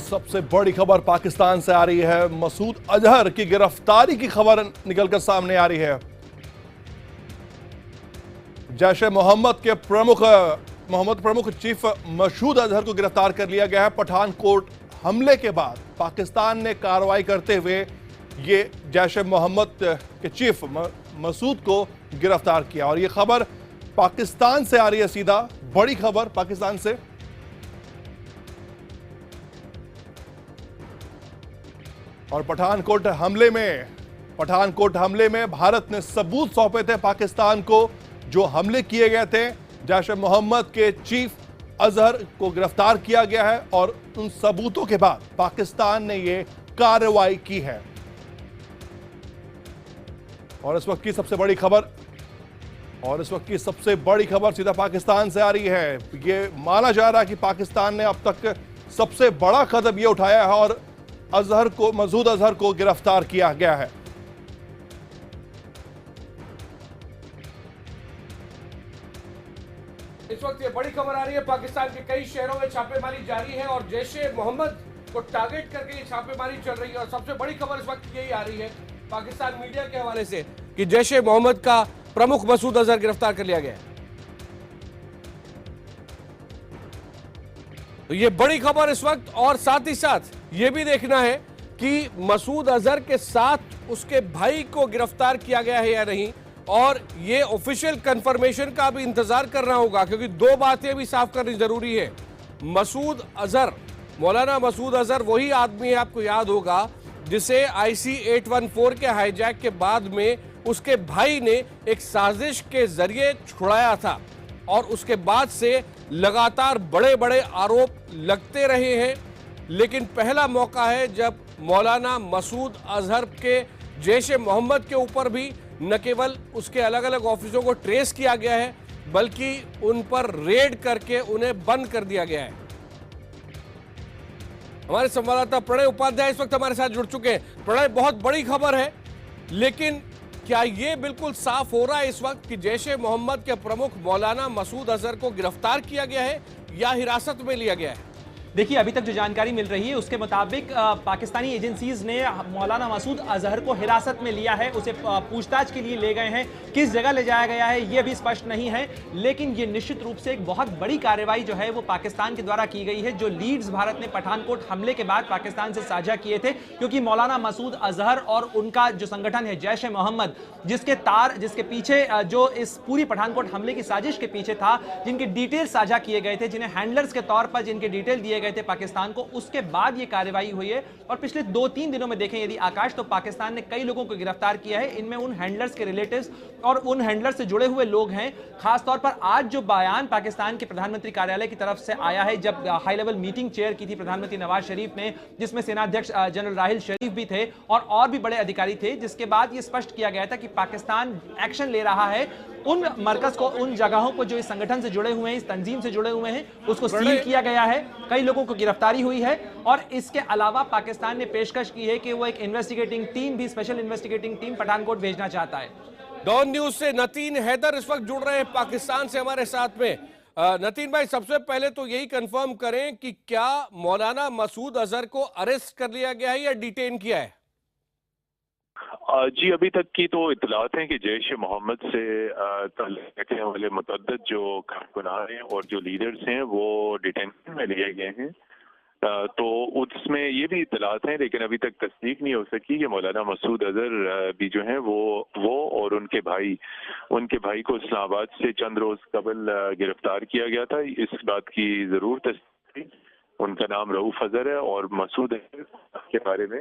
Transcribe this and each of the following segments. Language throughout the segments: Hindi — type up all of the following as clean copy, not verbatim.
सबसे बड़ी खबर पाकिस्तान से आ रही है। मसूद अजहर की गिरफ्तारी की खबर निकलकर सामने आ रही है। जैश ए मोहम्मद के प्रमुख चीफ मसूद अजहर को गिरफ्तार कर लिया गया है। पठानकोट हमले के बाद पाकिस्तान ने कार्रवाई करते हुए ये जैश ए मोहम्मद के चीफ मसूद को गिरफ्तार किया और ये खबर पाकिस्तान से आ रही है। सीधा बड़ी खबर पाकिस्तान से। और पठानकोट हमले में भारत ने सबूत सौंपे थे पाकिस्तान को। जो हमले किए गए थे, जैश ए मोहम्मद के चीफ अजहर को गिरफ्तार किया गया है और उन सबूतों के बाद पाकिस्तान ने यह कार्रवाई की है। और इस वक्त की सबसे बड़ी खबर सीधा पाकिस्तान से आ रही है। यह माना जा रहा है कि पाकिस्तान ने अब तक सबसे बड़ा कदम यह उठाया है और मसूद अजहर को गिरफ्तार किया गया है। इस वक्त ये बड़ी खबर आ रही है। पाकिस्तान के कई शहरों में छापेमारी जारी है और जैश ए मोहम्मद को टारगेट करके ये छापेमारी चल रही है। और सबसे बड़ी खबर इस वक्त यही आ रही है पाकिस्तान मीडिया के हवाले से कि जैश ए मोहम्मद का प्रमुख मसूद अजहर गिरफ्तार कर लिया गया है। तो ये बड़ी खबर इस वक्त, और साथ ही साथ ये भी देखना है कि मसूद अजहर के साथ उसके भाई को गिरफ्तार किया गया है या नहीं। और ये ऑफिशियल कंफर्मेशन का भी इंतजार करना होगा, क्योंकि दो बातें भी साफ करनी जरूरी है। मसूद अजहर, मौलाना मसूद अजहर वही आदमी है, आपको याद होगा, जिसे IC 814 के हाईजैक के बाद में उसके भाई ने एक साजिश के जरिए छुड़ाया था। और उसके बाद से लगातार बड़े बड़े आरोप लगते रहे हैं। लेकिन पहला मौका है जब मौलाना मसूद अजहर के जैश ए मोहम्मद के ऊपर भी न केवल उसके अलग अलग ऑफिसों को ट्रेस किया गया है, बल्कि उन पर रेड करके उन्हें बंद कर दिया गया है। हमारे संवाददाता प्रणय उपाध्याय इस वक्त हमारे साथ जुड़ चुके हैं। प्रणय, बहुत बड़ी खबर है, लेकिन क्या यह बिल्कुल साफ हो रहा है इस वक्त कि जैश ए मोहम्मद के प्रमुख मौलाना मसूद अजहर को गिरफ्तार किया गया है या हिरासत में लिया गया है? देखिए, अभी तक जो जानकारी मिल रही है उसके मुताबिक पाकिस्तानी एजेंसीज ने मौलाना मसूद अजहर को हिरासत में लिया है, उसे पूछताछ के लिए ले गए हैं। किस जगह ले जाया गया है ये भी स्पष्ट नहीं है, लेकिन ये निश्चित रूप से एक बहुत बड़ी कार्रवाई जो है वो पाकिस्तान के द्वारा की गई है, जो लीड्स भारत ने पठानकोट हमले के बाद पाकिस्तान से साझा किए थे। क्योंकि मौलाना मसूद अजहर और उनका जो संगठन है जैश ए मोहम्मद, जिसके पीछे जो इस पूरी पठानकोट हमले की साजिश के पीछे था, जिनके डिटेल साझा किए गए थे, जिन्हें हैंडलर्स के तौर पर जिनके डिटेल दिए गए थे पाकिस्तान को, उसके बाद यह कार्रवाई हुई है। और पिछले 2-3 दिनों में देखें यदि आकाश, तो पाकिस्तान ने कई लोगों को गिरफ्तार किया है। इनमें उन हैंडलर्स के रिलेटिव्स और उन हैंडलर्स से जुड़े हुए लोग हैं। खासतौर पर आज जो बयान पाकिस्तान के प्रधानमंत्री कार्यालय की तरफ से आया है, जब हाई लेवल मीटिंग चेयर की थी प्रधानमंत्री नवाज शरीफ ने, जिसमें सेनाध्यक्ष जनरल राहिल शरीफ भी थे और भी बड़े अधिकारी थे, जिसके बाद यह स्पष्ट किया गया था कि पाकिस्तान एक्शन ले रहा है। उन मरकज को, उन जगहों को जो इस संगठन से जुड़े हुए हैं, इस तंजीम से जुड़े हुए हैं, उसको सील किया गया है। कई लोगों को गिरफ्तारी हुई है। और इसके अलावा पाकिस्तान ने पेशकश की है कि वो एक इन्वेस्टिगेटिंग टीम भी, स्पेशल इन्वेस्टिगेटिंग टीम पठानकोट भेजना चाहता है। डॉन न्यूज से नतीन हैदर इस वक्त जुड़ रहे हैं पाकिस्तान से हमारे साथ में। नतीन भाई, सबसे पहले तो यही कंफर्म करें कि क्या मौलाना मसूद अजहर को अरेस्ट कर लिया गया है या डिटेन किया है? जी, अभी तक की तो इतलात हैं कि जैश ए मोहम्मद से रखने वाले मुतअद्दिद जो कारकुनान हैं और जो लीडर्स हैं वो डिटेंशन में लिए गए हैं। तो उसमें ये भी इतलात हैं, लेकिन अभी तक तस्दीक नहीं हो सकी कि मौलाना मसूद अजहर भी जो हैं वो और उनके भाई को इस्लामाबाद से चंद रोज कबल गिरफ्तार किया गया था। इस बात की जरूर तस्दीक, उनका नाम रऊफ अजहर है और मसूद अजहर के बारे में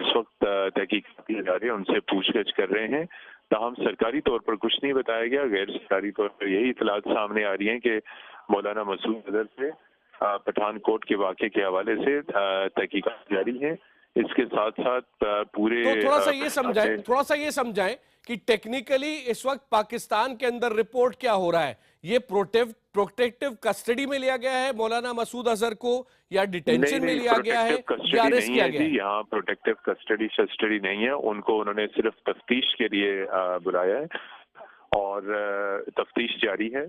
इस वक्त तहकीकात किए जा रही है, उनसे पूछताछ कर रहे हैं। ताहम सरकारी तौर पर कुछ नहीं बताया गया। गैर सरकारी तौर पर यही इतलात सामने आ रही हैं कि मौलाना मसूद अजहर से पठानकोट के वाक़े के हवाले से तहकीकात जारी है। इसके साथ साथ पूरे तो थोड़ा सा ये समझाएं कि टेक्निकली इस वक्त पाकिस्तान के अंदर रिपोर्ट क्या हो रहा है। ये प्रोटेक्टिव कस्टडी में लिया गया है मौलाना मसूद अजहर को, या डिटेंशन में लिया गया है, या अरेस्ट किया गया है? यहाँ प्रोटेक्टिव कस्टडी नहीं है। उनको उन्होंने सिर्फ तफ्तीश के लिए बुलाया है और तफ्तीश जारी है।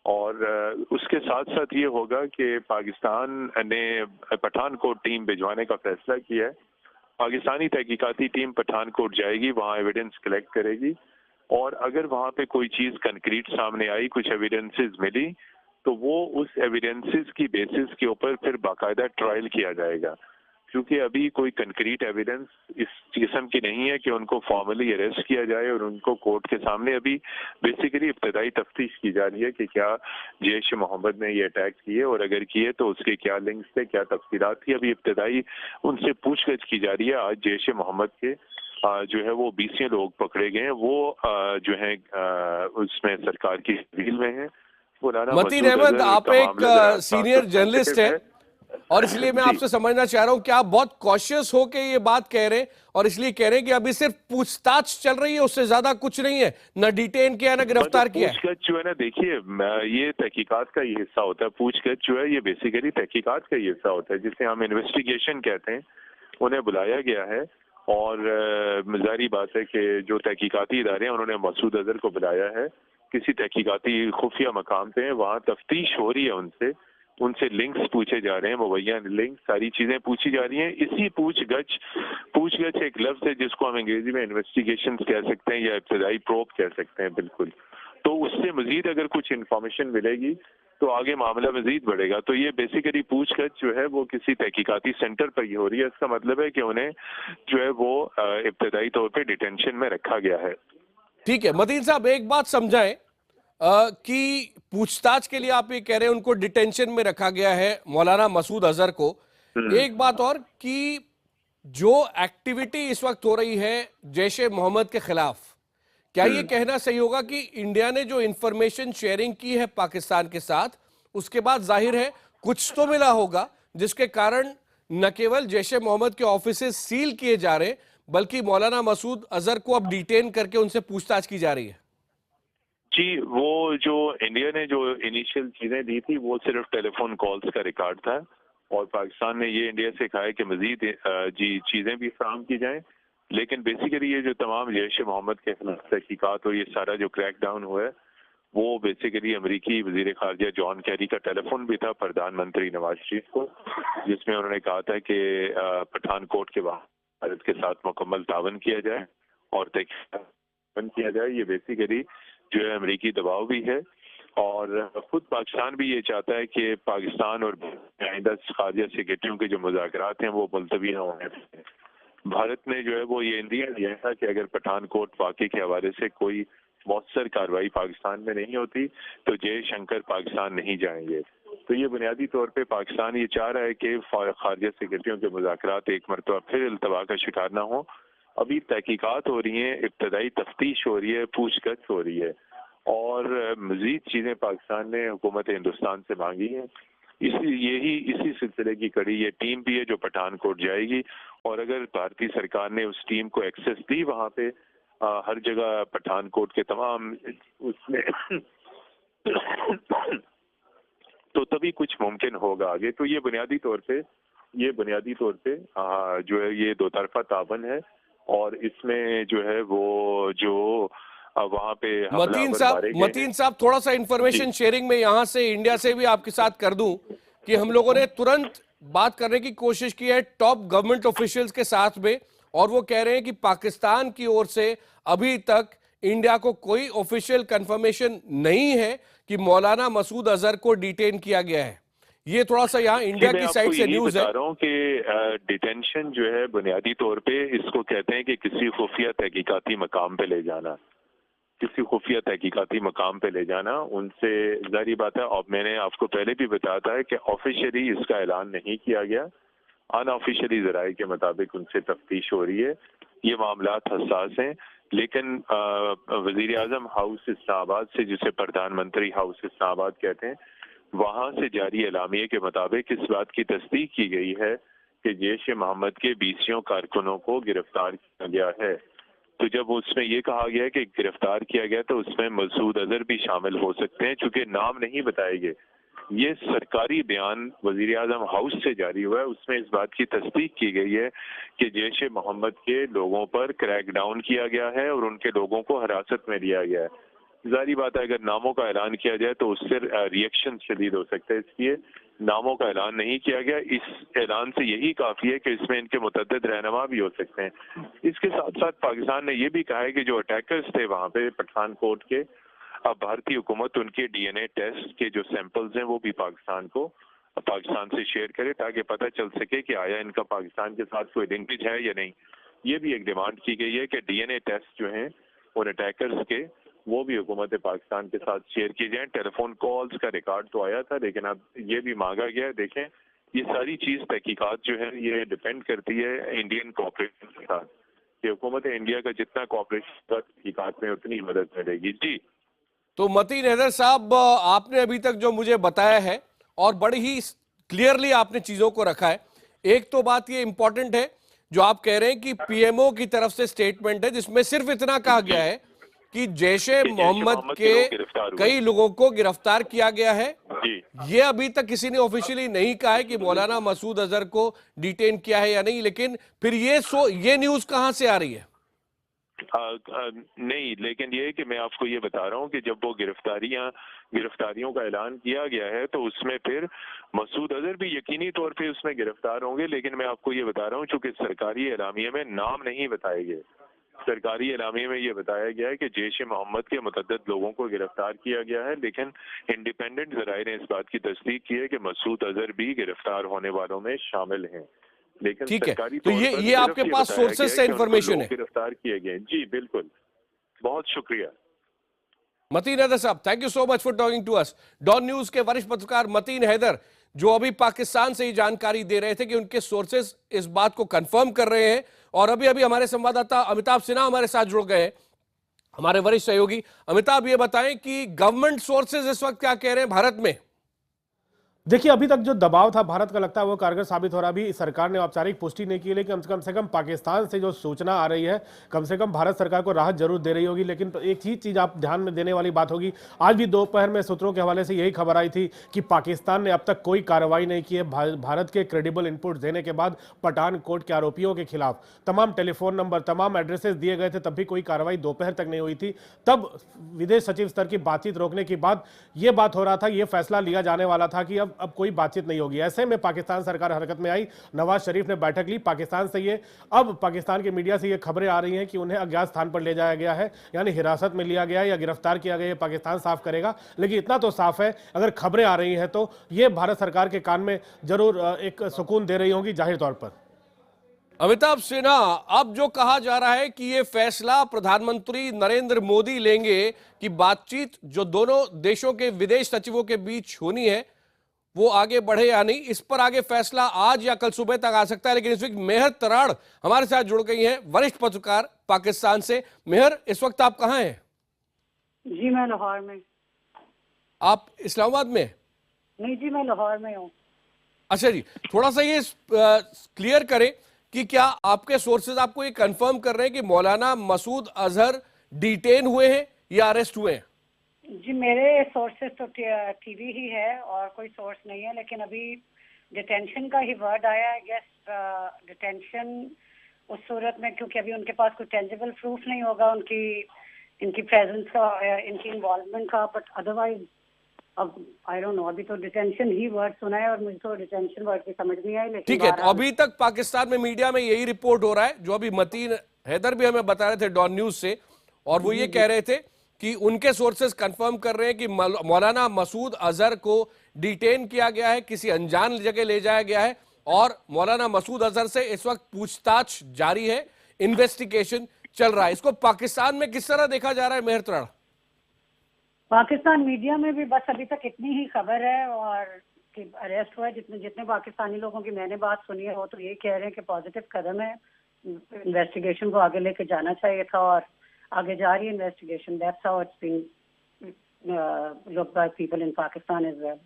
और उसके साथ साथ ये होगा कि पाकिस्तान ने पठानकोट टीम भिजवाने का फैसला किया है। पाकिस्तानी तहकीकाती टीम पठानकोट जाएगी, वहाँ एविडेंस कलेक्ट करेगी और अगर वहाँ पे कोई चीज़ कंक्रीट सामने आई, कुछ एविडेंसेस मिली, तो वो उस एविडेंसेस की बेसिस के ऊपर फिर बाकायदा ट्रायल किया जाएगा। क्योंकि अभी कोई कंक्रीट एविडेंस इस किस्म की नहीं है कि उनको फॉर्मली अरेस्ट किया जाए और उनको कोर्ट के सामने अभी बेसिकली इब्तदाई तफ्तीश की जा रही है कि क्या जैश मोहम्मद ने ये अटैक किए और अगर किए तो उसके क्या लिंक्स थे, क्या तफसीलात थी। अभी इब्तदाई उनसे पूछगछ की जा रही है। आज जैश मोहम्मद के जो है वो 20 लोग पकड़े गए हैं, वो जो है उसमें सरकार की तहवील में है। मतीन अहमद, आप एक सीनियर जर्नलिस्ट हैं और इसलिए मैं आपसे समझना चाह रहा हूं कि आप बहुत कॉशियस हो के ये बात कह रहे हैं और इसलिए कह रहे हैं कि अभी सिर्फ पूछताछ चल रही है, उससे ज्यादा कुछ नहीं है, न डिटेन किया न गिरफ्तार किया है। पूछगछ जो है ना, देखिए ये तहकीकात का ही हिस्सा होता है। पूछगछ जो है ये बेसिकली तहकीकात का ही हिस्सा होता है, जिसे हम इन्वेस्टिगेशन कहते हैं। उन्हें बुलाया गया है और जाहिर बात है कि जो तहकीकाती इदारे हैं उन्होंने मसूद अजहर को बुलाया है किसी तहकीकाती खुफिया मकाम पे, वहाँ तफ्तीश हो रही है उनसे लिंक्स पूछे जा रहे हैं, मुबैया लिंक, सारी चीजें पूछी जा रही हैं। इसी पूछगछ एक लफ्ज है जिसको हम अंग्रेजी में इन्वेस्टिगेशन कह सकते हैं या इब्तदाई प्रोब कह सकते हैं, बिल्कुल। तो उससे मजीद अगर कुछ इंफॉर्मेशन मिलेगी तो आगे मामला मजीद बढ़ेगा। तो ये बेसिकली पूछगछ जो है वो किसी तहकीकाती सेंटर पर ही हो रही है। इसका मतलब है कि उन्हें जो है वो इब्तदाई तौर पर डिटेंशन में रखा गया है। ठीक है मतीन साहब, एक बात समझाएं कि पूछताछ के लिए आप ये कह रहे हैं उनको डिटेंशन में रखा गया है मौलाना मसूद अजहर को। एक बात और कि जो एक्टिविटी इस वक्त हो रही है जैश ए मोहम्मद के खिलाफ, क्या ये कहना सही होगा कि इंडिया ने जो इंफॉर्मेशन शेयरिंग की है पाकिस्तान के साथ, उसके बाद जाहिर है कुछ तो मिला होगा जिसके कारण न केवल जैश ए मोहम्मद के ऑफिसेज सील किए जा रहे बल्कि मौलाना मसूद अजहर को अब डिटेन करके उनसे पूछताछ की जा रही है? जी, वो जो इंडिया ने जो इनिशियल चीजें दी थी वो सिर्फ टेलीफोन कॉल्स का रिकॉर्ड था और पाकिस्तान ने ये इंडिया से कहा है कि मजीद जी चीजें भी फराहम की जाएं। लेकिन बेसिकली ये जो तमाम जैश मोहम्मद के खिलाफ तहकीकात और ये सारा जो क्रैक डाउन हुआ है वो बेसिकली अमेरिकी वजीर खारजा जॉन कैरी का टेलीफोन भी था प्रधानमंत्री नवाज शरीफ को, जिसमें उन्होंने कहा था कि पठानकोट के बाद भारत के साथ मुकम्मल तावन किया जाए और तहकीकात किया जाए। ये बेसिकली जो है अमेरिकी दबाव भी है और खुद पाकिस्तान भी ये चाहता है कि पाकिस्तान और आइंदा खारजा सेक्रेटरियों के जो मुज़ाकरात हैं वो मुलतवी न होने। भारत ने जो है वो ये इंडिया दिया था कि अगर पठानकोट वाक़े के हवाले से कोई मौसर कार्रवाई पाकिस्तान में नहीं होती तो जयशंकर पाकिस्तान नहीं जाएंगे। तो ये बुनियादी तौर पे पाकिस्तान ये चाह रहा है कि खारजा सेक्रेटरियों के मुज़ाकरात एक मरतबा फिर इल्तवा का शिकार ना हो। अभी तहकीकात हो रही हैं, इब्तदाई तफ्तीश हो रही है, पूछगछ हो रही है और मजीद चीजें पाकिस्तान ने हुकूमत हिंदुस्तान से मांगी हैं। इसी सिलसिले की कड़ी ये टीम भी है जो पठानकोट जाएगी और अगर भारतीय सरकार ने उस टीम को एक्सेस दी वहां पे हर जगह पठानकोट के तमाम उसमें तो तभी कुछ मुमकिन होगा आगे। तो ये बुनियादी तौर पे जो है ये दो तरफा ताबन है और इसमें जो है वो जो वहां पे मतीन साहब थोड़ा सा इंफॉर्मेशन शेयरिंग में यहां से इंडिया से भी आपके साथ कर दूं कि हम लोगों ने तुरंत बात करने की कोशिश की है टॉप गवर्नमेंट ऑफिशियल्स के साथ में और वो कह रहे हैं कि पाकिस्तान की ओर से अभी तक इंडिया को कोई ऑफिशियल कंफर्मेशन नहीं है कि मौलाना मसूद अजहर को डिटेन किया गया है। ये थोड़ा सा यहाँ इंडिया की साइड से न्यूज है। बता रहा हूँ कि डिटेंशन जो है बुनियादी तौर पे इसको कहते हैं कि किसी खुफिया तहकीकाती मकाम पे ले जाना, किसी खुफिया तहकीकाती मकाम पे ले जाना। उनसे जारी बात है, और मैंने आपको पहले भी बताया था कि ऑफिशियली इसका ऐलान नहीं किया गया, अनऑफिशियली जराए के मुताबिक उनसे तफ्तीश हो रही है। ये मामलात हसास हैं, लेकिन वजीर आजम हाउस इस्लामाबाद से, जिसे प्रधानमंत्री हाउस इस्लामाबाद कहते हैं, वहां से जारी एलामिये के मुताबिक इस बात की तस्दीक की गई है कि जैश ए मोहम्मद के 20 कारकुनों को गिरफ्तार किया गया है। तो जब उसमें यह कहा गया कि गिरफ्तार किया गया तो उसमें मसूद अजहर भी शामिल हो सकते हैं, चूंकि नाम नहीं बताए गए। ये सरकारी बयान वजीर आजम हाउस से जारी हुआ है, उसमें इस बात की तस्दीक की गई है कि जैश ए मोहम्मद के लोगों पर क्रैक डाउन किया गया है और उनके लोगों को हिरासत में लिया गया है। जारी बात है अगर नामों का ऐलान किया जाए तो उससे रिएक्शन शदीद हो सकता है, इसलिए नामों का ऐलान नहीं किया गया। इस ऐलान से यही काफी है कि इसमें इनके मुतद्दिद रहनुमा भी हो सकते हैं। इसके साथ साथ पाकिस्तान ने यह भी कहा है कि जो अटैकर्स थे वहां पे पठानकोट के, अब भारतीय हुकूमत उनके डीएनए टेस्ट के जो सैंपल्स हैं वो भी पाकिस्तान से शेयर करे, ताकि पता चल सके कि आया इनका पाकिस्तान के साथ कोई लिंकेज है या नहीं। ये भी एक डिमांड की गई है कि डीएनए टेस्ट जो हैं और अटैकर्स के, वो भी हुकूमत पाकिस्तान के साथ शेयर किए जाएं। टेलीफोन कॉल्स का रिकॉर्ड तो आया था, लेकिन अब ये भी मांगा गया है। देखें, ये सारी चीज तहकीकात जो है ये डिपेंड करती है इंडियन कोऑपरेशन के साथ, कि हुकूमत इंडिया का जितना कोऑपरेशन तहकीकात में उतनी मदद मिलेगी। जी तो मतीन हैदर साहब, आपने अभी तक जो मुझे बताया है और बड़ी ही क्लियरली आपने चीजों को रखा है। एक तो बात ये इंपॉर्टेंट है जो आप कह रहे हैं कि पीएमओ की तरफ से स्टेटमेंट है जिसमें सिर्फ इतना कहा गया है कि जैश ए मोहम्मद के कई लोगों को गिरफ्तार किया गया है। जी ये अभी तक किसी ने ऑफिशियली नहीं कहा है कि मौलाना मसूद अजहर को डिटेन किया है या नहीं, लेकिन फिर ये न्यूज कहां से आ रही है? नहीं, लेकिन ये है कि मैं आपको ये बता रहा हूँ कि जब वो गिरफ्तारियों का ऐलान किया गया है तो उसमें फिर मसूद अजहर भी यकीनी तौर पे उसमें गिरफ्तार होंगे। लेकिन मैं आपको ये बता रहा हूँ, चूंकि सरकारी एलामिया में नाम नहीं बताए गए, सरकारी एलामिया में ये बताया गया है कि जैश ए मोहम्मद के मुतद्दद लोगों को गिरफ्तार किया गया है, लेकिन इंडिपेंडेंट जराये ने इस बात की तस्दीक की है कि मसूद अजहर भी गिरफ्तार होने वालों में शामिल हैं। लेकिन ठीक है, सरकारी तो तौर पर ये आपके सिर्फ पास बताया सोर्सेज गया से है कि उनको इंफॉर्मेशन लोग है। गिरफ्तार किए गए। जी बिल्कुल, बहुत शुक्रिया। मतीन हैदर साहब, thank you so much for talking to us. Dawn news के वरिष्ठ पत्रकार मतीन हैदर, जो अभी पाकिस्तान से ही जानकारी दे रहे थे कि उनके सोर्सेज इस बात को कंफर्म कर रहे हैं। और अभी अभी हमारे संवाददाता अमिताभ सिन्हा हमारे साथ जुड़ गए हैं, हमारे वरिष्ठ सहयोगी। अमिताभ, ये बताएं कि गवर्नमेंट सोर्सेज इस वक्त क्या कह रहे हैं भारत में? देखिए, अभी तक जो दबाव था भारत का लगता है वो कारगर साबित हो रहा। अभी सरकार ने औपचारिक पुष्टि नहीं की, लेकिन कम से कम पाकिस्तान से जो सूचना आ रही है, कम से कम भारत सरकार को राहत जरूर दे रही होगी। लेकिन तो एक ही चीज आप ध्यान में देने वाली बात होगी, आज भी दोपहर में सूत्रों के हवाले से यही खबर आई थी कि पाकिस्तान ने अब तक कोई कार्रवाई नहीं की है। भारत के क्रेडिबल इनपुट देने के बाद पठानकोट के आरोपियों के खिलाफ तमाम टेलीफोन नंबर, तमाम एड्रेसेस दिए गए थे, तब भी कोई कार्रवाई दोपहर तक नहीं हुई थी। तब विदेश सचिव स्तर की बातचीत रोकने के बाद यह बात हो रहा था, यह फैसला लिया जाने वाला था कि अब कोई बातचीत नहीं होगी। ऐसे में पाकिस्तान सरकार हरकत में आई, नवाज शरीफ ने बैठक ली पाकिस्तान से। ये अब पाकिस्तान के मीडिया से ये खबरें आ रही हैं कि उन्हें अज्ञात स्थान पर ले जाया गया है, यानी हिरासत में लिया गया या गिरफ्तार किया गया, पाकिस्तान साफ करेगा। लेकिन इतना तो साफ है, अगर खबरें आ रही हैं तो ये भारत सरकार के कान में जरूर एक सुकून दे रही होंगी जाहिर तौर पर। अमिताभ सिन्हा, अब जो कहा जा रहा है कि यह फैसला प्रधानमंत्री नरेंद्र मोदी लेंगे कि बातचीत जो दोनों देशों के विदेश सचिवों के बीच होनी है वो आगे बढ़े या नहीं, इस पर आगे फैसला आज या कल सुबह तक आ सकता है। लेकिन इस वक्त मेहर तराड़ हमारे साथ जुड़ गई हैं, वरिष्ठ पत्रकार पाकिस्तान से। मेहर, इस वक्त आप कहां हैं? जी मैं लाहौर में। आप इस्लामाबाद में? नहीं जी, मैं लाहौर में हूँ। अच्छा जी, थोड़ा सा ये क्लियर करें कि क्या आपके सोर्सेज आपको ये कंफर्म कर रहे हैं कि मौलाना मसूद अजहर डिटेन हुए हैं या अरेस्ट हुए हैं? जी मेरे सोर्सेस तो टीवी ही है और कोई सोर्स नहीं है, लेकिन अभी डिटेंशन का ही वर्ड आया है। गेस डिटेंशन उस सूरत में, क्योंकि अभी उनके पास कोई टेंजिबल प्रूफ नहीं होगा इनकी प्रेजेंस का, इनकी इन्वॉल्वमेंट का, बट अदरवाइज अब आई डोंट नो। अभी तो डिटेंशन ही वर्ड सुना है और मुझे तो डिटेंशन वर्ड की समझ नहीं आई। लेकिन ठीक है, तो अभी तक पाकिस्तान में मीडिया में यही रिपोर्ट हो रहा है, जो अभी मतीन हैदर भी हमें बता रहे थे डॉन न्यूज से, और वो ये कह रहे थे कि उनके सोर्सेस कंफर्म कर रहे हैं कि मौलाना मसूद अजहर को डिटेन किया गया है, किसी अनजान जगह ले जाया गया है, और मौलाना मसूद अजहर से इस वक्त पूछताछ जारी है, इन्वेस्टिगेशन चल रहा है। इसको पाकिस्तान में किस तरह देखा जा रहा है मेहर तराड़? पाकिस्तान मीडिया में भी बस अभी तक इतनी ही खबर है, और कि अरेस्ट हुआ है। जितने पाकिस्तानी लोगों की मैंने बात सुनी है वो तो यही कह रहे हैं कि पॉजिटिव कदम है, इन्वेस्टिगेशन को आगे लेके जाना चाहिए था, और आगे जा रही है investigation. That's how it's being looked by people in Pakistan as well.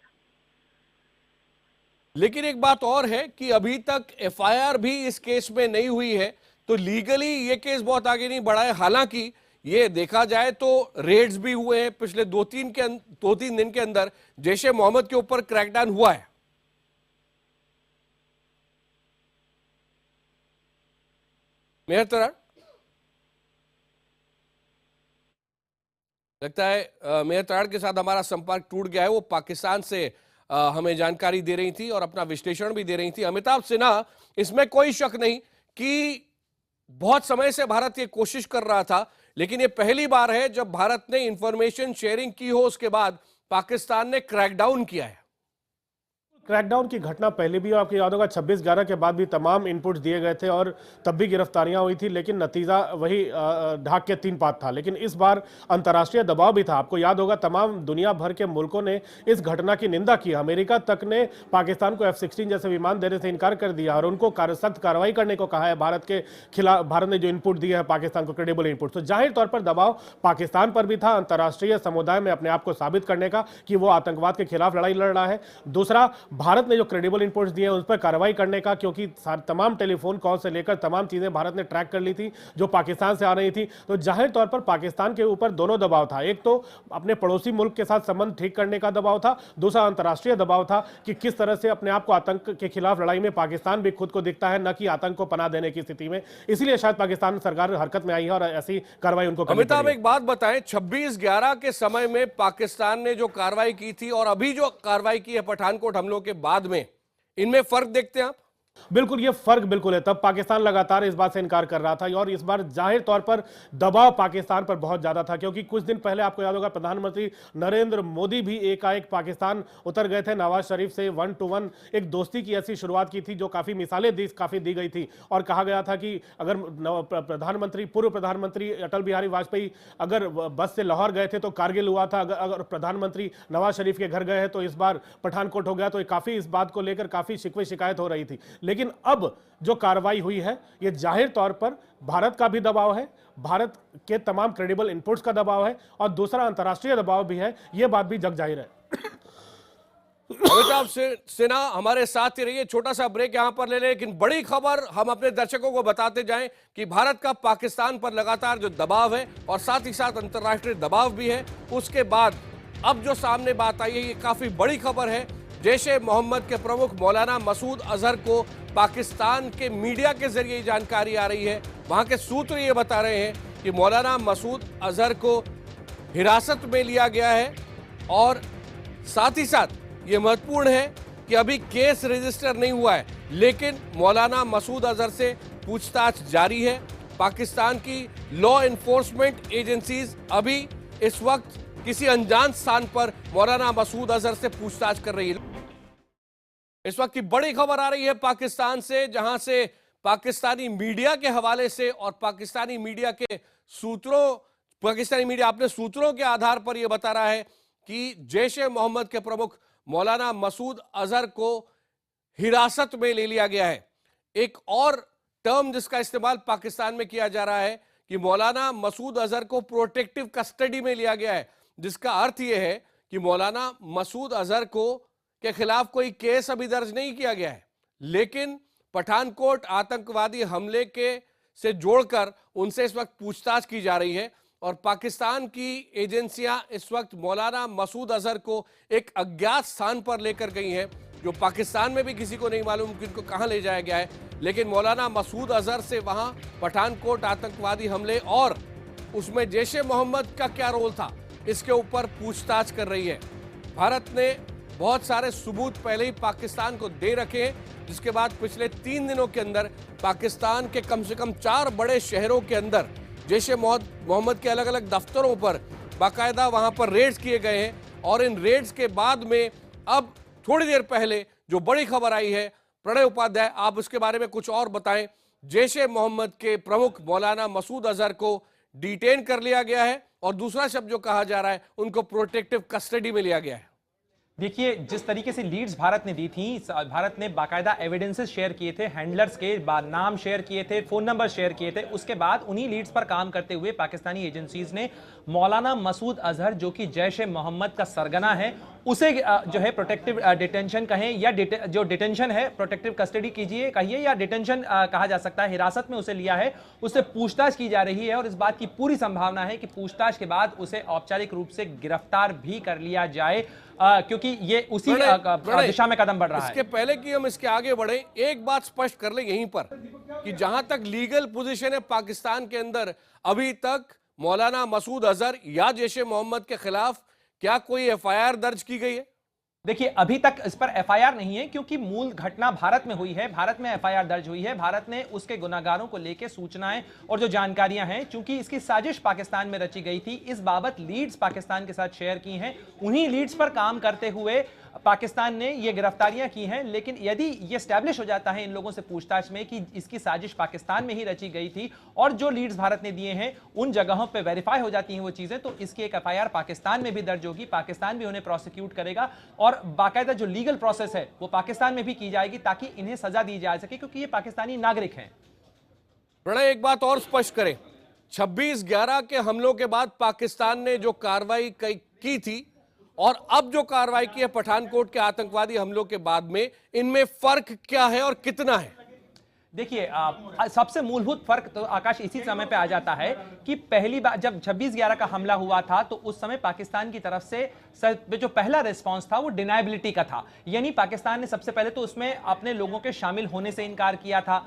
लेकिन एक बात और है कि अभी तक एफआईआर भी इस केस में नहीं हुई है, तो लीगली ये केस बहुत आगे नहीं बढ़ा है। हालांकि ये देखा जाए तो रेड्स भी हुए हैं पिछले दो तीन दिन के अंदर, जैश ए मोहम्मद के ऊपर क्रैकडाउन हुआ है। मेहर तराड़, लगता है मेयर त्राण के साथ हमारा संपर्क टूट गया है। वो पाकिस्तान से हमें जानकारी दे रही थी और अपना विश्लेषण भी दे रही थी। अमिताभ सिन्हा, इसमें कोई शक नहीं कि बहुत समय से भारत ये कोशिश कर रहा था, लेकिन ये पहली बार है जब भारत ने इंफॉर्मेशन शेयरिंग की हो उसके बाद पाकिस्तान ने क्रैकडाउन किया है। क्रैकडाउन की घटना पहले भी आपको याद होगा, 26/11 के बाद भी तमाम इनपुट्स दिए गए थे और तब भी गिरफ्तारियां हुई थी, लेकिन नतीजा वही ढाक के 3 पात था। लेकिन इस बार अंतर्राष्ट्रीय दबाव भी था। आपको याद होगा, तमाम दुनिया भर के मुल्कों ने इस घटना की निंदा की। अमेरिका तक ने पाकिस्तान को F-16 जैसे विमान देने से इनकार कर दिया और उनको सख्त कार्रवाई करने को कहा है भारत के खिलाफ। भारत ने जो इनपुट दिया है पाकिस्तान को, क्रेडिबल इनपुट, तो जाहिर तौर पर दबाव पाकिस्तान पर भी था, अंतर्राष्ट्रीय समुदाय में अपने आप को साबित करने का कि वो आतंकवाद के खिलाफ लड़ाई लड़ रहा है। दूसरा, भारत ने जो क्रेडिबल इनपुट्स दिए उस पर कार्रवाई करने का, क्योंकि तमाम टेलीफोन कॉल से लेकर तमाम चीजें भारत ने ट्रैक कर ली थी जो पाकिस्तान से आ रही थी। तो जाहिर तौर पर पाकिस्तान के ऊपर दोनों दबाव था। एक तो अपने पड़ोसी मुल्क के साथ संबंध ठीक करने का दबाव था, दूसरा अंतर्राष्ट्रीय दबाव था कि किस तरह से अपने आप को आतंक के खिलाफ लड़ाई में पाकिस्तान भी खुद को दिखता है, न कि आतंक को पनाह देने की स्थिति में। इसलिए शायद पाकिस्तान सरकार हरकत में आई है और ऐसी कार्रवाई उनको करनी पड़ी। अमिताभ, एक बात बताएं, 26/11 के समय में पाकिस्तान ने जो कार्रवाई की थी और अभी जो कार्रवाई की है पठानकोट हमलों के बाद में, इनमें फर्क देखते हैं आप? बिल्कुल, ये फर्क बिल्कुल है। तब पाकिस्तान लगातार इस बात से इनकार कर रहा था और इस बार जाहिर तौर पर दबाव पाकिस्तान पर बहुत ज्यादा था, क्योंकि कुछ दिन पहले आपको याद होगा प्रधानमंत्री नरेंद्र मोदी भी एकाएक पाकिस्तान उतर गए थे। नवाज शरीफ से 1-to-1 एक दोस्ती की ऐसी शुरुआत की थी जो काफी मिसालें काफी दी गई थी और कहा गया था कि अगर पूर्व प्रधानमंत्री अटल बिहारी वाजपेयी अगर बस से लाहौर गए थे तो कारगिल हुआ था, अगर प्रधानमंत्री नवाज शरीफ के घर गए हैं तो इस बार पठानकोट हो गया। तो काफी इस बात को लेकर काफी शिकवे शिकायत हो रही थी। लेकिन अब जो कार्रवाई हुई है, यह जाहिर तौर पर भारत का भी दबाव है, भारत के तमाम क्रेडिबल इनपुट्स का दबाव है और दूसरा अंतर्राष्ट्रीय दबाव भी है। यह बात भी जग जाहिर है। अमिताभ सिन्हा हमारे साथ ही रहिए। छोटा सा ब्रेक यहां पर ले लें, लेकिन बड़ी खबर हम अपने दर्शकों को बताते जाएं कि भारत का पाकिस्तान पर लगातार जो दबाव है और साथ ही साथ अंतर्राष्ट्रीय दबाव भी है, उसके बाद अब जो सामने बात आई है ये काफी बड़ी खबर है। जैश-ए-मोहम्मद के प्रमुख मौलाना मसूद अजहर को पाकिस्तान के मीडिया के जरिए जानकारी आ रही है। वहां के सूत्र ये बता रहे हैं कि मौलाना मसूद अजहर को हिरासत में लिया गया है और साथ ही साथ ये महत्वपूर्ण है कि अभी केस रजिस्टर नहीं हुआ है, लेकिन मौलाना मसूद अजहर से पूछताछ जारी है। पाकिस्तान की लॉ एनफोर्समेंट एजेंसीज अभी इस वक्त किसी अनजान स्थान पर मौलाना मसूद अजहर से पूछताछ कर रही है। इस वक्त की बड़ी खबर आ रही है पाकिस्तान से, जहां से पाकिस्तानी मीडिया के हवाले से और पाकिस्तानी मीडिया अपने सूत्रों के आधार पर यह बता रहा है कि जैश-ए-मोहम्मद के प्रमुख मौलाना मसूद अजहर को हिरासत में ले लिया गया है। एक और टर्म जिसका इस्तेमाल पाकिस्तान में किया जा रहा है कि मौलाना मसूद अजहर को प्रोटेक्टिव कस्टडी में लिया गया है, जिसका अर्थ यह है कि मौलाना मसूद अजहर के खिलाफ कोई केस अभी दर्ज नहीं किया गया है, लेकिन पठानकोट आतंकवादी हमले से जोड़कर उनसे इस वक्त पूछताछ की जा रही है और पाकिस्तान की एजेंसियां इस वक्त मौलाना मसूद अजहर को एक अज्ञात स्थान पर लेकर गई हैं, जो पाकिस्तान में भी किसी को नहीं मालूम कि उनको कहां ले जाया गया है। लेकिन मौलाना मसूद अजहर से वहां पठानकोट आतंकवादी हमले और उसमें जैश-ए-मोहम्मद का क्या रोल था, इसके ऊपर पूछताछ कर रही है। भारत ने बहुत सारे सबूत पहले ही पाकिस्तान को दे रखे हैं, जिसके बाद पिछले 3 दिनों के अंदर पाकिस्तान के कम से कम 4 बड़े शहरों के अंदर जैश-ए-मोहम्मद के अलग अलग दफ्तरों पर बाकायदा वहां पर रेड्स किए गए हैं और इन रेड्स के बाद में अब थोड़ी देर पहले जो बड़ी खबर आई है, प्रणय उपाध्याय आप उसके बारे में कुछ और बताएं। जैश-ए-मोहम्मद के प्रमुख मौलाना मसूद अजहर को डिटेन कर लिया गया है और दूसरा शब्द जो कहा जा रहा है, उनको प्रोटेक्टिव कस्टडी में लिया गया है। देखिए, जिस तरीके से लीड्स भारत ने दी थी, भारत ने बाकायदा एविडेंसेस शेयर किए थे, हैंडलर्स के नाम शेयर किए थे, फोन नंबर शेयर किए थे। उसके बाद उन्हीं लीड्स पर काम करते हुए पाकिस्तानी एजेंसीज ने मौलाना मसूद अजहर, जो कि जैश-ए-मोहम्मद का सरगना है, उसे जो है प्रोटेक्टिव डिटेंशन कहें या जो डिटेंशन है, प्रोटेक्टिव कस्टडी कीजिए कहिए या डिटेंशन कहा जा सकता है, हिरासत में उसे लिया है, उससे पूछताछ की जा रही है और इस बात की पूरी संभावना है कि पूछताछ के बाद उसे औपचारिक रूप से गिरफ्तार भी कर लिया जाए, क्योंकि ये उसी दिशा में कदम बढ़ रहा है। इसके पहले कि हम इसके आगे बढ़े, एक बात स्पष्ट कर ले यहीं पर कि जहां तक लीगल पोजीशन है पाकिस्तान के अंदर, अभी तक मौलाना मसूद अजहर या जैश ए मोहम्मद के खिलाफ क्या कोई एफआईआर दर्ज की गई है? देखिए, अभी तक इस पर एफआईआर नहीं है, क्योंकि मूल घटना भारत में हुई है, भारत में एफआईआर दर्ज हुई है, भारत ने उसके गुनाहगारों को लेकर सूचनाएं और जो जानकारियां हैं, चूंकि इसकी साजिश पाकिस्तान में रची गई थी, इस बाबत लीड्स पाकिस्तान के साथ शेयर की हैं, उन्हीं लीड्स पर काम करते हुए पाकिस्तान ने ये गिरफ्तारियां की हैं। लेकिन यदि ये स्टैब्लिश हो जाता है इन लोगों से पूछताछ में कि इसकी साजिश पाकिस्तान में ही रची गई थी और जो लीड्स भारत ने दिए हैं उन जगहों पे वेरीफाई हो जाती हैं वो चीजें, तो इसकी एक एफआईआर पाकिस्तान में भी दर्ज होगी, पाकिस्तान भी उन्हें प्रोसिक्यूट करेगा और बाकायदा जो लीगल प्रोसेस है वो पाकिस्तान में भी की जाएगी ताकि इन्हें सजा दी जा सके, क्योंकि ये पाकिस्तानी नागरिक हैं। प्रणय, एक बात और स्पष्ट करें, 26/11 के हमलों के बाद पाकिस्तान ने जो कार्रवाई की थी और अब जो कार्रवाई की है पठानकोट के आतंकवादी हमलों के बाद में, इनमें फर्क क्या है और कितना है? देखिए, सबसे मूलभूत फर्क तो आकाश इसी समय पे आ जाता है कि पहली बार जब 26/11 का हमला हुआ था तो उस समय पाकिस्तान की तरफ से जो पहला रिस्पांस था वो डिनायबिलिटी का था, यानी पाकिस्तान ने सबसे पहले तो उसमें अपने लोगों के शामिल होने से इनकार किया था,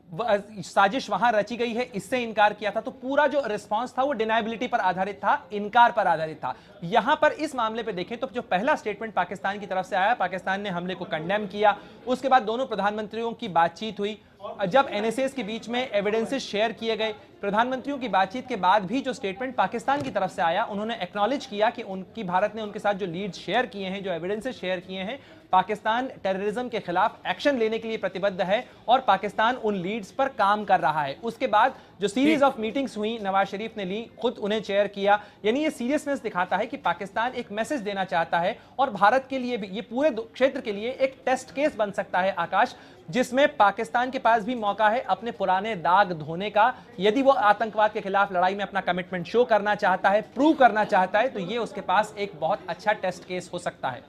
साजिश वहां रची गई है इससे इनकार किया था, तो पूरा जो रिस्पांस था वो डिनायबिलिटी पर आधारित था, इनकार पर आधारित था। यहां पर इस मामले पे देखें तो जो पहला स्टेटमेंट पाकिस्तान की तरफ से आया, पाकिस्तान ने हमले को कंडेम किया, उसके बाद दोनों प्रधानमंत्रियों की बातचीत हुई, जब एनएसएस के बीच में एविडेंसेस शेयर किए गए, प्रधानमंत्रियों की बातचीत के बाद भी जो स्टेटमेंट पाकिस्तान की तरफ से आया, उन्होंने एक्नॉलेज किया कि उनकी भारत ने उनके साथ जो लीड शेयर किए हैं, जो एविडेंसेस शेयर किए हैं, पाकिस्तान टेररिज्म के खिलाफ एक्शन लेने के लिए प्रतिबद्ध है और पाकिस्तान उन लीड्स पर काम कर रहा है। उसके बाद जो सीरीज ऑफ मीटिंग्स हुई, नवाज शरीफ ने ली, खुद उन्हें चेयर किया, यानी ये सीरियसनेस दिखाता है कि पाकिस्तान एक मैसेज देना चाहता है और भारत के लिए भी ये पूरे क्षेत्र के लिए एक टेस्ट केस बन सकता है आकाश, जिसमें पाकिस्तान के पास भी मौका है अपने पुराने दाग धोने का। यदि वो आतंकवाद के खिलाफ लड़ाई में अपना कमिटमेंट शो करना चाहता है, प्रूव करना चाहता है, तो ये उसके पास एक बहुत अच्छा टेस्ट केस हो सकता है।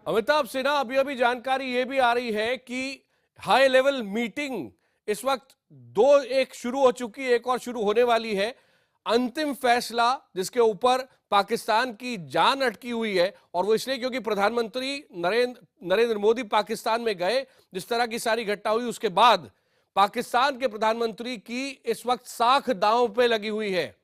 अमिताभ सिन्हा, अभी जानकारी यह भी आ रही है कि हाई लेवल मीटिंग इस वक्त एक शुरू हो चुकी है, एक और शुरू होने वाली है। अंतिम फैसला जिसके ऊपर पाकिस्तान की जान अटकी हुई है, और वो इसलिए क्योंकि प्रधानमंत्री नरेंद्र मोदी पाकिस्तान में गए, जिस तरह की सारी घटना हुई उसके बाद पाकिस्तान के प्रधानमंत्री की इस वक्त साख दांव पे लगी हुई है।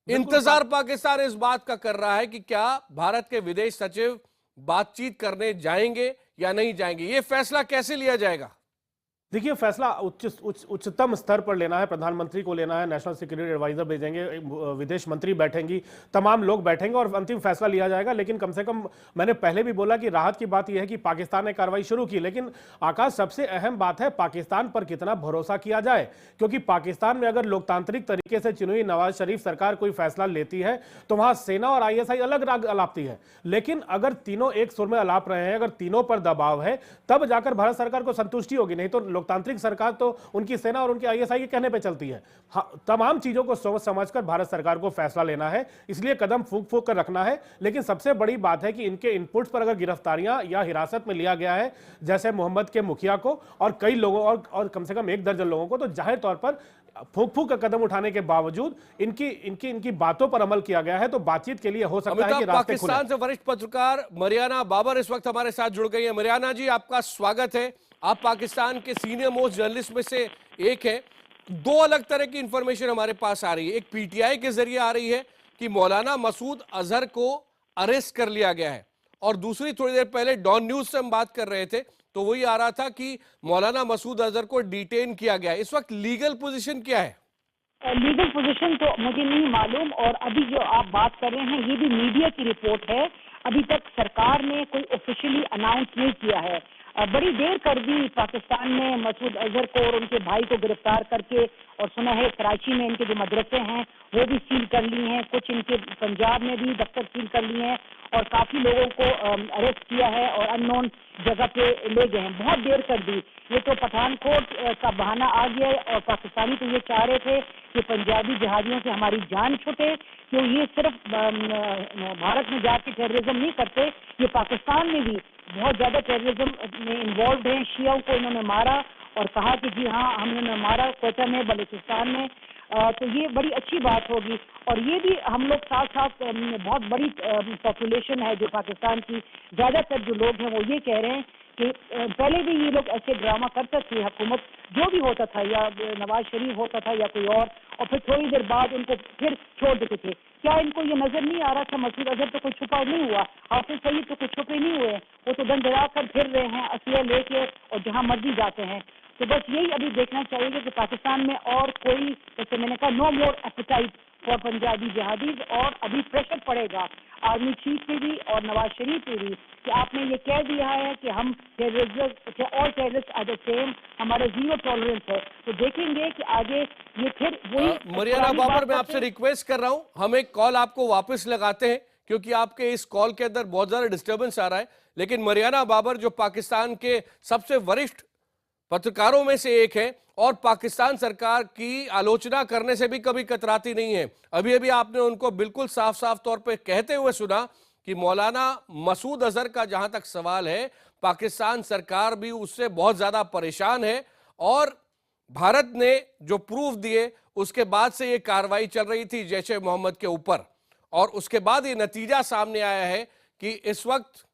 इंतजार पाकिस्तान इस बात का कर रहा है कि क्या भारत के विदेश सचिव बातचीत करने जाएंगे या नहीं जाएंगे। यह फैसला कैसे लिया जाएगा? देखिए, फैसला उच्चतम स्तर पर लेना है, प्रधानमंत्री को लेना है, नेशनल सिक्योरिटी एडवाइजर भेजेंगे, विदेश मंत्री बैठेंगी, तमाम लोग बैठेंगे और अंतिम फैसला लिया जाएगा। लेकिन कम से कम मैंने पहले भी बोला कि राहत की बात यह है कि पाकिस्तान ने कार्रवाई शुरू की, लेकिन आकाश सबसे अहम बात है पाकिस्तान पर कितना भरोसा किया जाए, क्योंकि पाकिस्तान में अगर लोकतांत्रिक तरीके से चुनी हुई नवाज शरीफ सरकार कोई फैसला लेती है तो वहां सेना और आईएसआई अलग राग अलापती है, लेकिन अगर तीनों एक सुर में अलाप रहे हैं, अगर तीनों पर दबाव है, तब जाकर भारत सरकार को संतुष्टि होगी। नहीं तो लोकतांत्रिक सरकार तो उनकी सेना और उनकी आईएसआई के कहने पे चलती है। तमाम चीजों को सोच समझकर भारत सरकार को फैसला लेना है, इसलिए कदम फूंक फूंक कर रखना है। लेकिन सबसे बड़ी बात है कि इनके इनपुट्स पर अगर गिरफ्तारियां या हिरासत में लिया गया है, जैसे मोहम्मद के मुखिया को और कई लोगों और कम से कम 1 दर्जन लोगों को, तो जाहिर तौर पर फूंक फूंक का कदम उठाने के बावजूद इनकी बातों पर अमल किया गया है, तो बातचीत के लिए हो सकता है कि रास्ते खुले। पाकिस्तान से वरिष्ठ पत्रकार मरियाना बाबर इस वक्त हमारे साथ जुड़ गई है। मरियाना जी, आपका स्वागत है। आप पाकिस्तान के सीनियर मोस्ट जर्नलिस्ट में से एक है। 2 अलग तरह की इंफॉर्मेशन हमारे पास आ रही है। एक पीटीआई के जरिए आ रही है कि मौलाना मसूद अजहर को अरेस्ट कर लिया गया है, और दूसरी थोड़ी देर पहले डॉन न्यूज से हम बात कर रहे थे तो वही आ रहा था कि मौलाना मसूद अजहर को डिटेन किया गया है। इस वक्त लीगल पोजीशन क्या है? लीगल पोजीशन तो मुझे नहीं मालूम, और अभी जो आप बात कर रहे हैं ये भी मीडिया की रिपोर्ट है। अभी तक सरकार ने कोई ऑफिशियली अनाउंस नहीं किया है। बड़ी देर कर दी पाकिस्तान ने मसूद अजहर को और उनके भाई को गिरफ्तार करके, और सुना है कराची में इनके जो मदरसे हैं वो भी सील कर लिए हैं, कुछ इनके पंजाब में भी दफ्तर सील कर लिए हैं, और काफी लोगों को अरेस्ट किया है और अननोन जगह पे ले गए हैं। बहुत देर कर दी। ये तो पठानकोट का बहाना आ गया है, और पाकिस्तानी तो ये चाह रहे थे कि पंजाबी जहाजियों से हमारी जान छूटे, क्यों ये सिर्फ भारत में जाके टेररिज्म नहीं करते, ये पाकिस्तान में भी बहुत ज्यादा टेररिज्म में इन्वॉल्व हैं। शियाओं को इन्होंने मारा और कहा कि जी हाँ हमने मारा क्वेटा में, बलूचिस्तान में, तो ये बड़ी अच्छी बात होगी। और ये भी हम लोग साथ साथ बहुत बड़ी पॉपुलेशन है जो पाकिस्तान की, ज्यादातर जो लोग हैं वो ये कह रहे हैं कि पहले भी ये लोग ऐसे ड्रामा करते थे, हुकूमत जो भी होता था, या नवाज शरीफ होता था या कोई और फिर थोड़ी देर बाद उनको फिर छोड़ देते थे। क्या इनको ये नजर नहीं आ रहा था मसूद अजहर तो कोई छुपा नहीं हुआ, हाफिज सईद तो कोई छुपे नहीं हुए, वो तो दंडरा कर फिर रहे हैं असलिया लेके और जहाँ मर्जी जाते हैं। तो बस यही अभी देखना चाहिए कि पाकिस्तान में और कोई, जैसे मैंने कहा, no more appetite for Punjabi jihadis, और अभी प्रेशर पड़ेगा आर्मी चीफ पे भी और नवाज शरीफ पे भी कि आपने ये कह दिया है कि हम all terrorist are the same, हमारा जीरो टॉलरेंस है। तो देखेंगे कि आगे ये फिर वही। मरियाना बाबर, मैं आपसे रिक्वेस्ट कर रहा हूं, हम एक कॉल आपको वापस लगाते हैं क्योंकि आपके इस कॉल के अंदर बहुत ज्यादा डिस्टर्बेंस आ रहा है। लेकिन मरियाना बाबर जो पाकिस्तान के सबसे वरिष्ठ पत्रकारों में से एक है और पाकिस्तान सरकार की आलोचना करने से भी कभी कतराती नहीं है। अभी अभी आपने उनको बिल्कुल साफ साफ तौर पे कहते हुए सुना कि मौलाना मसूद अजहर का जहां तक सवाल है, पाकिस्तान सरकार भी उससे बहुत ज्यादा परेशान है और भारत ने जो प्रूफ दिए उसके बाद से ये कार्रवाई चल रही थी जैश ए मोहम्मद के ऊपर, और उसके बाद ये नतीजा सामने आया है कि इस वक्त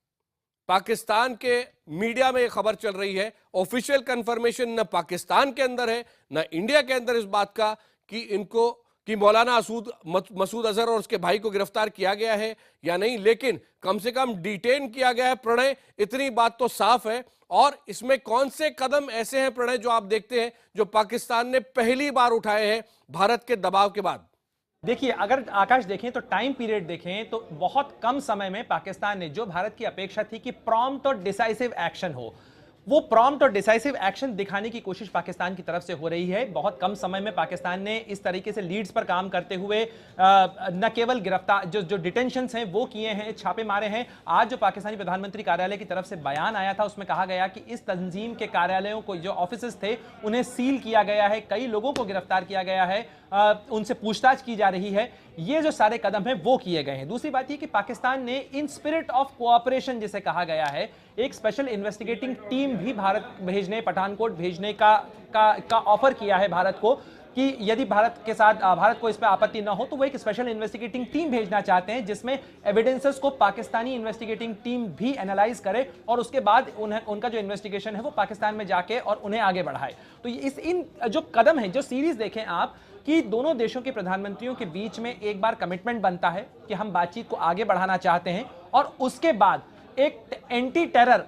पाकिस्तान के मीडिया में खबर चल रही है, ऑफिशियल कंफर्मेशन न पाकिस्तान के अंदर है न इंडिया के अंदर इस बात का कि मौलाना मसूद अजहर और उसके भाई को गिरफ्तार किया गया है या नहीं, लेकिन कम से कम डिटेन किया गया है। प्रणय, इतनी बात तो साफ है। और इसमें कौन से कदम ऐसे हैं प्रणय जो आप देखते हैं जो पाकिस्तान ने पहली बार उठाए हैं भारत के दबाव के बाद? देखिए, अगर आकाश देखें तो टाइम पीरियड देखें तो बहुत कम समय में पाकिस्तान ने, जो भारत की अपेक्षा थी कि प्रॉम्प्ट और डिसाइसिव एक्शन हो, वो प्रॉम्प्ट और डिसाइसिव एक्शन दिखाने की कोशिश पाकिस्तान की तरफ से हो रही है। बहुत कम समय में पाकिस्तान ने इस तरीके से लीड्स पर काम करते हुए न केवल गिरफ्तार जो डिटेंशंस हैं वो किए हैं, छापे मारे हैं। आज जो पाकिस्तानी प्रधानमंत्री कार्यालय की तरफ से बयान आया था उसमें कहा गया कि इस तंजीम के कार्यालयों को, जो ऑफिसेस थे, उन्हें सील किया गया है, कई लोगों को गिरफ्तार किया गया है, उनसे पूछताछ की जा रही है। ये जो सारे कदम हैं वो किए गए हैं। दूसरी बात ये कि पाकिस्तान ने इन स्पिरिट ऑफ कोऑपरेशन जिसे कहा गया है, एक स्पेशल इन्वेस्टिगेटिंग टीम भी भारत भेजने, पठानकोट भेजने का ऑफर किया है भारत को कि यदि भारत को इस पर आपत्ति ना हो तो वो एक स्पेशल इन्वेस्टिगेटिंग टीम भेजना चाहते हैं जिसमें एविडेंसेस को पाकिस्तानी इन्वेस्टिगेटिंग टीम भी एनालाइज करे और उसके बाद उनका जो इन्वेस्टिगेशन है वो पाकिस्तान में जाके और उन्हें आगे बढ़ाए। तो इन जो कदम है, जो सीरीज देखें आप कि दोनों देशों के प्रधानमंत्रियों के बीच में एक बार कमिटमेंट बनता है कि हम बातचीत को आगे बढ़ाना चाहते हैं और उसके बाद एक एंटी टेरर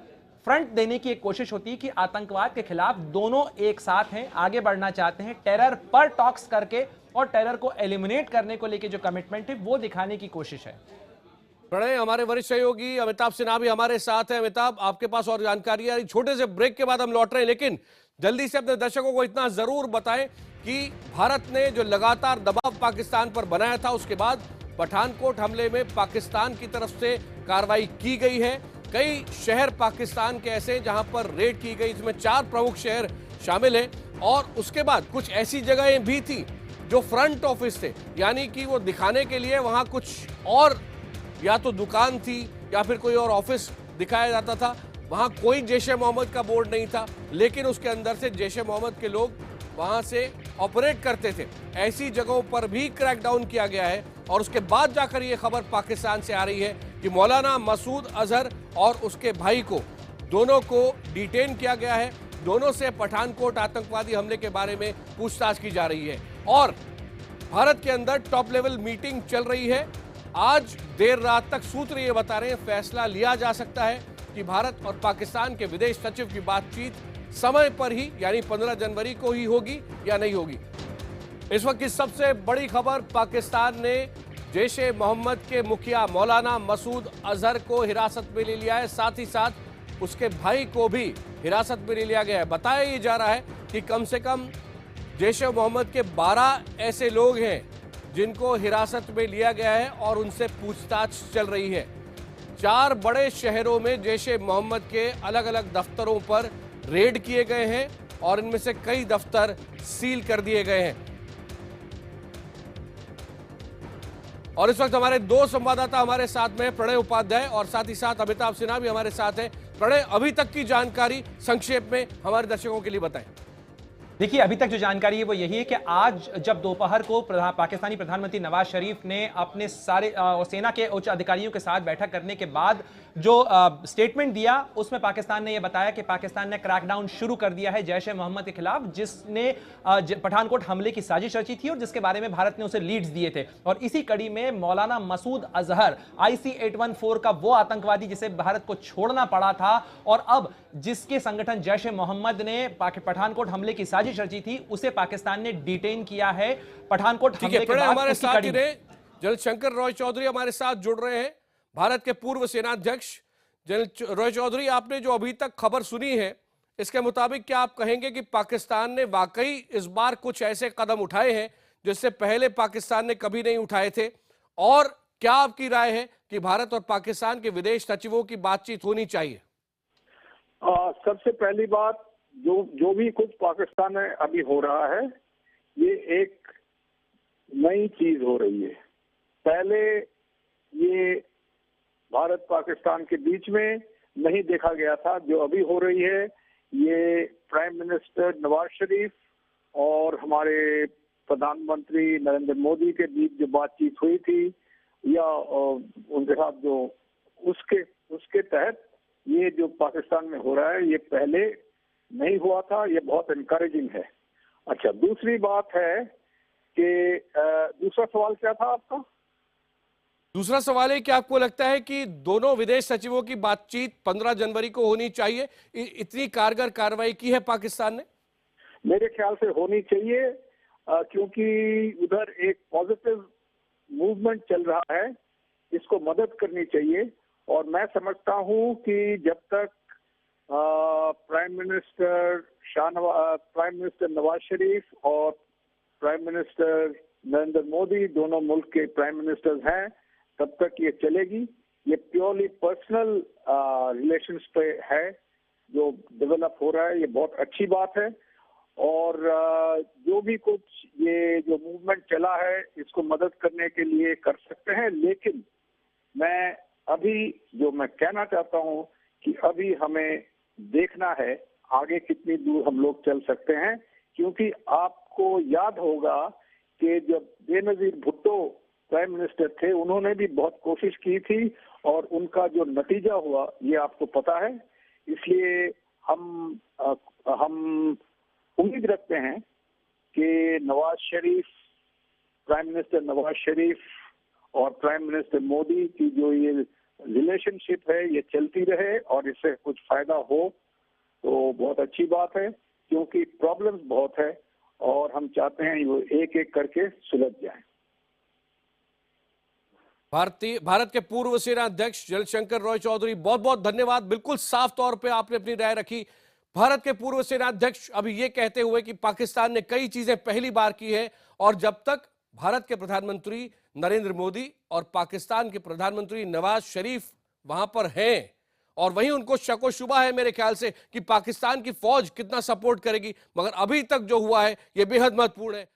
फ्रंट देने की एक कोशिश होती है कि आतंकवाद के खिलाफ दोनों एक साथ हैं, आगे बढ़ना चाहते हैं, टेरर पर टॉक्स करके और टेरर को एलिमिनेट करने को लेकर जो कमिटमेंट है वो दिखाने की कोशिश है। प्रणय, हमारे वरिष्ठ सहयोगी अमिताभ सिन्हा भी हमारे साथ हैं। अमिताभ, आपके पास और जानकारी आ रही? छोटे से ब्रेक के बाद हम लौट रहे हैं, लेकिन जल्दी से अपने दर्शकों को इतना जरूर बताएं कि भारत ने जो लगातार दबाव पाकिस्तान पर बनाया था उसके बाद पठानकोट हमले में पाकिस्तान की तरफ से कार्रवाई की गई है। कई शहर पाकिस्तान के ऐसे जहां पर रेड की गई, इसमें 4 प्रमुख शहर शामिल हैं और उसके बाद कुछ ऐसी जगहें भी थी जो फ्रंट ऑफिस थे, यानी कि वो दिखाने के लिए वहां कुछ और या तो दुकान थी या फिर कोई और ऑफिस दिखाया जाता था। वहां कोई जैश ए मोहम्मद का बोर्ड नहीं था, लेकिन उसके अंदर से जैश ए मोहम्मद के लोग वहां से ऑपरेट करते थे। ऐसी जगहों पर भी क्रैकडाउन किया गया है और उसके बाद जाकर ये खबर पाकिस्तान से आ रही है कि मौलाना मसूद अजहर और उसके भाई को, दोनों को डिटेन किया गया है। दोनों से पठानकोट आतंकवादी हमले के बारे में पूछताछ की जा रही है और भारत के अंदर टॉप लेवल मीटिंग चल रही है। आज देर रात तक सूत्र ये बता रहे हैं फैसला लिया जा सकता है कि भारत और पाकिस्तान के विदेश सचिव की बातचीत समय पर ही, यानी 15 जनवरी को ही होगी या नहीं होगी। इस वक्त की सबसे बड़ी खबर, पाकिस्तान ने जैश ए मोहम्मद के मुखिया मौलाना मसूद अजहर को हिरासत में ले लिया है, साथ ही साथ उसके भाई को भी हिरासत में ले लिया गया है। बताया ये जा रहा है कि कम से कम जैश ए मोहम्मद के 12 ऐसे लोग हैं जिनको हिरासत में लिया गया है और उनसे पूछताछ चल रही है। 4 बड़े शहरों में जैश ए मोहम्मद के अलग अलग दफ्तरों पर रेड किए गए हैं और इनमें से कई दफ्तर सील कर दिए गए हैं। और इस वक्त हमारे 2 संवाददाता हमारे साथ में, प्रणय उपाध्याय और साथ ही साथ अमिताभ सिन्हा भी हमारे साथ हैं। प्रणय, अभी तक की जानकारी संक्षेप में हमारे दर्शकों के लिए बताएं। देखिए, अभी तक जो जानकारी है वो यही है कि आज जब दोपहर को पाकिस्तानी प्रधानमंत्री नवाज शरीफ ने अपने सारे सेना के उच्च अधिकारियों के साथ बैठक करने के बाद जो स्टेटमेंट दिया, उसमें पाकिस्तान ने यह बताया कि पाकिस्तान ने क्रैकडाउन शुरू कर दिया है जैश ए मोहम्मद के खिलाफ, जिसने पठानकोट हमले की साजिश रची थी और जिसके बारे में भारत ने उसे लीड्स दिए थे। और इसी कड़ी में मौलाना मसूद अजहर, IC 814 का वो आतंकवादी जिसे भारत को छोड़ना पड़ा था और अब जिसके संगठन जैश ए मोहम्मद ने पठानकोट हमले की साजिश रची थी, उसे पाकिस्तान ने डिटेन किया है। पठानकोट ठीक है, हमले के प्रणय बाद हमारे उसकी साथ कड़ी जुड़े जनरल शंकर रॉय चौधरी हमारे साथ जुड़ रहे हैं, भारत के पूर्व सेनाध्यक्ष। जनरल रॉय चौधरी, आपने जो अभी तक खबर सुनी है, इसके मुताबिक क्या आप कहेंगे कि पाकिस्तान ने वाकई इस बार कुछ ऐसे कदम उठाए हैं जिससे पहले पाकिस्तान ने कभी नहीं उठाए थे? और क्या आपकी राय है कि भारत और पाकिस्तान के विदेश सचिवों की बातचीत होनी चाहिए? सबसे पहली बात, जो भी कुछ पाकिस्तान में अभी हो रहा है, ये एक नई चीज हो रही है। पहले ये भारत पाकिस्तान के बीच में नहीं देखा गया था। जो अभी हो रही है, ये प्राइम मिनिस्टर नवाज शरीफ और हमारे प्रधानमंत्री नरेंद्र मोदी के बीच जो बातचीत हुई थी, या उनके साथ जो उसके तहत ये जो पाकिस्तान में हो रहा है, ये पहले नहीं हुआ था। ये बहुत इनकरेजिंग है। अच्छा, दूसरी बात है कि दूसरा सवाल क्या था आपका? दूसरा सवाल है कि आपको लगता है कि दोनों विदेश सचिवों की बातचीत 15 जनवरी को होनी चाहिए? इतनी कारगर कार्रवाई की है पाकिस्तान ने? मेरे ख्याल से होनी चाहिए, क्योंकि उधर एक पॉजिटिव मूवमेंट चल रहा है, इसको मदद करनी चाहिए। और मैं समझता हूं कि जब तक प्राइम मिनिस्टर नवाज शरीफ और प्राइम मिनिस्टर नरेंद्र मोदी दोनों मुल्क के प्राइम मिनिस्टर्स हैं, तब तक ये चलेगी। ये प्योरली पर्सनल रिलेशंस पे है जो डेवलप हो रहा है, ये बहुत अच्छी बात है। और जो भी कुछ ये जो मूवमेंट चला है, इसको मदद करने के लिए कर सकते हैं। लेकिन मैं कहना चाहता हूं कि अभी हमें देखना है आगे कितनी दूर हम लोग चल सकते हैं, क्योंकि आपको याद होगा कि जब बेनजीर भुट्टो प्राइम मिनिस्टर थे, उन्होंने भी बहुत कोशिश की थी और उनका जो नतीजा हुआ ये आपको पता है। इसलिए हम उम्मीद रखते हैं कि प्राइम मिनिस्टर नवाज शरीफ और प्राइम मिनिस्टर मोदी की जो ये रिलेशनशिप है, ये चलती रहे और इससे कुछ फायदा हो तो बहुत अच्छी बात है, क्योंकि प्रॉब्लम्स बहुत है और हम चाहते हैं वो एक एक करके सुलझ जाएं। भारत के पूर्व सेना अध्यक्ष जनरल शंकर रॉय चौधरी, बहुत बहुत धन्यवाद। बिल्कुल साफ तौर पे आपने अपनी राय रखी। भारत के पूर्व सेना अध्यक्ष अभी ये कहते हुए कि पाकिस्तान ने कई चीजें पहली बार की है, और जब तक भारत के प्रधानमंत्री नरेंद्र मोदी और पाकिस्तान के प्रधानमंत्री नवाज शरीफ वहां पर हैं, और वहीं उनको शक व शुबा है मेरे ख्याल से कि पाकिस्तान की फौज कितना सपोर्ट करेगी, मगर अभी तक जो हुआ है ये बेहद महत्वपूर्ण है।